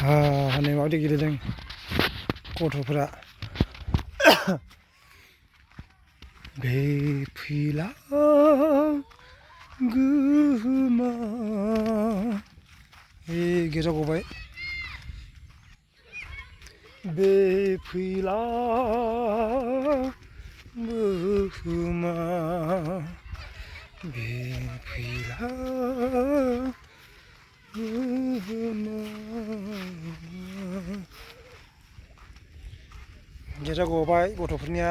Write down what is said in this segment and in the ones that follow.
हनै माबायदि गेलेदों गथ'फोरा बे फैला गोहोमा गेजेराव गबाय बे फैला गोहोमा बे फैला गेजेराव गबाय गथ'फोरनिया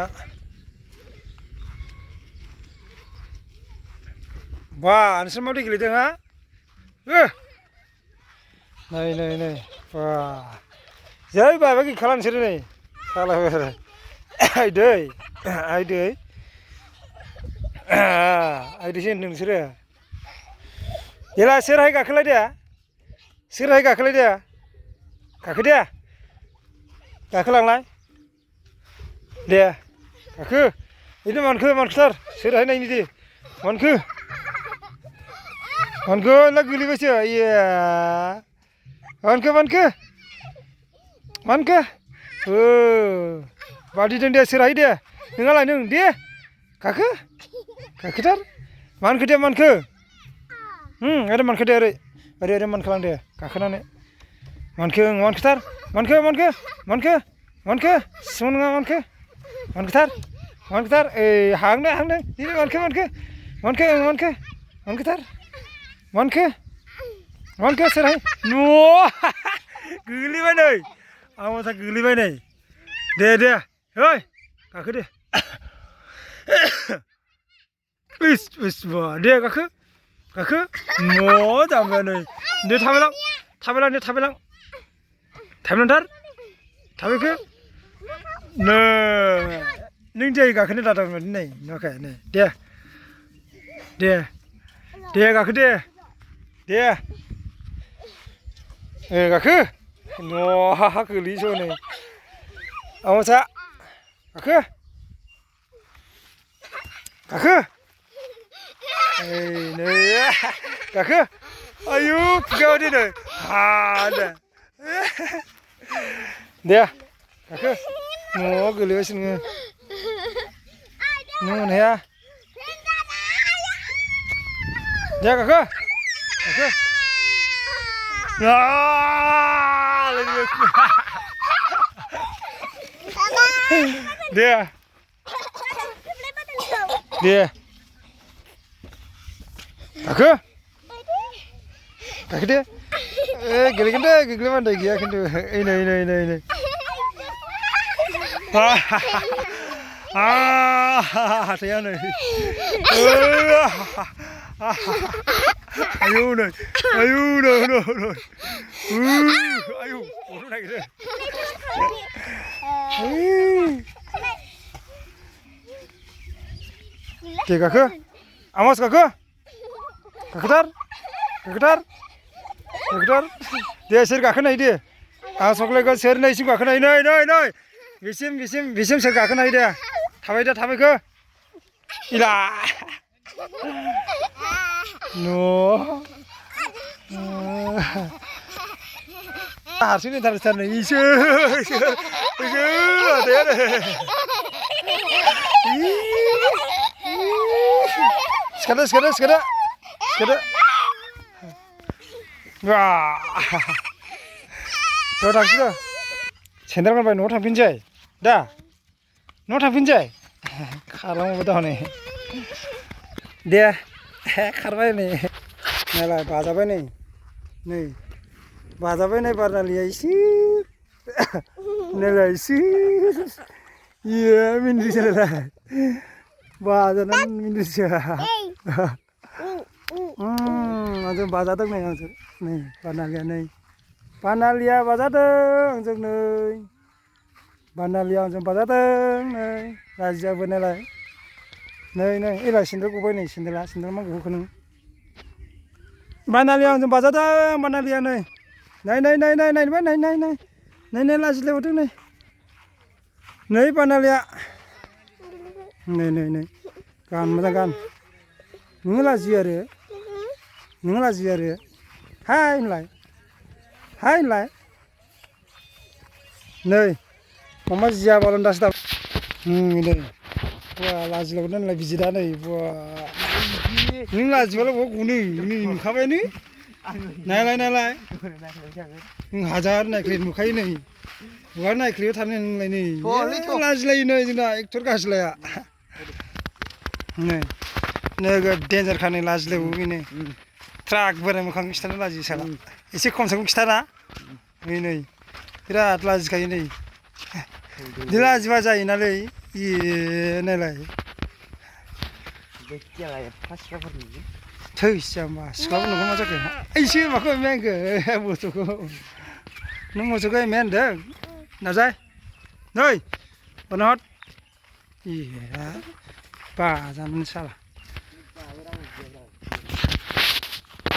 बा नोंसोर माबायदि गेलेदों हा नै नै नै बा जै बाबा गैखाला नोंसोरो नै सालायबाय आरो आइदै आइदैसो होनदों नोंसोरो जेला सोरहाय गाखोलायदो सोरहाय गाखोलायदो गाखोदो गाखोलांलाय दे गाखो बिदिनो मानखोथार सोरहाय नायनि दे मानखो ना गोलैबायसो इया मानखो बादिदों दे सोरहाय दे नोंहालाय नों दे गाखोथार मानखो दे मानखो ओरै मानखो दे ओरै मानखोलां दे गाखोनानै मानखोथार मानखो सिङाव नङा मानखोथार हांदों दिनै मानखोथार मानखो सोरहाय गोलैबाय नै आवासा गोलैबाय नै दे ओइ गाखो दे दे गाखो जाबाय नै दे थाबायलांथार थाबायखो नै नों दे गाखोनो दादामोन नै नुवाखै नै दे गाखो दे गाखो गोलैसो नै आवासा गाखो नै गाखो आयु खुगायाव दे नै दे गाखो न'आव गोलैबायसो नोङो नों मोनहाया दे गाखो दे गाखो दे गेलेगोन दे गोग्लैबान्दाय गैया खिन्थु नै हाथाया नै आयु नै आयु गनो नागिरो दे गाखो आमास गाखोथार दे सोर गाखोनो हायो दे आं सकलायगोन सोर नैसिम गाखोनो हायो नै बिसिम सोर गाखोनो हायो दे थाबायखो इला हारसिं थार नै इसोर सिखारदो थांसै दा सेन्देल गानबाय न'आव थांफिनसै दा न'आव थांफिनसै खारलांबाय दा हनै दे खारबाय नै नायलाय बाजाबाय नै बारनालिया इसे नायलाय इसे इयो मिनिसो नायलाय बाजानानै मिनिसो आंजों बाजादों नै बारनालिया बाजादों आंजों नै बारनालिया आंजों बाजादों नै राजियाबो नायलाय नै एलाय सेन्देल गबाय नै सेन्देल मा गहोखो नों बारनालिया आंजों बाजादों बारनालिया नै लाजिलायहरदों नै बारनालिया नै गान मोजां गान नोङो लाजियो आरो हाय होनलाय नै अमा जियाबाल' दासो दाब नै बा लाजिलाबो नालाय बिजिरा नै बा नों लाजिबालाय बहा गनो नै नुखाबायानो नायलाय नों हाजार नायख्ले नुखायो नै बहा नायख्लेबाय थानो नोंलाय नै लाजिलायो नै जोंना एक्टर गाज्लाया नै नोगोद देन्जारखा नै लाजिलायबावो बेनो ट्राक बोराय मोखां खिथानो लाजियो साला एसे खम समखौ खिथाना नै बिराद लाजिखायो नै बिदि लाजिबा जायोनालै नायलाय थैस जाम्बा सिख्लाफोर नंगौ मा जाखो एसे माखौ एम्बाय आंखो मोसौखौ नों मोसौखौ एम्बाय होनदों नाजाय नै हरना हर बाजानो साला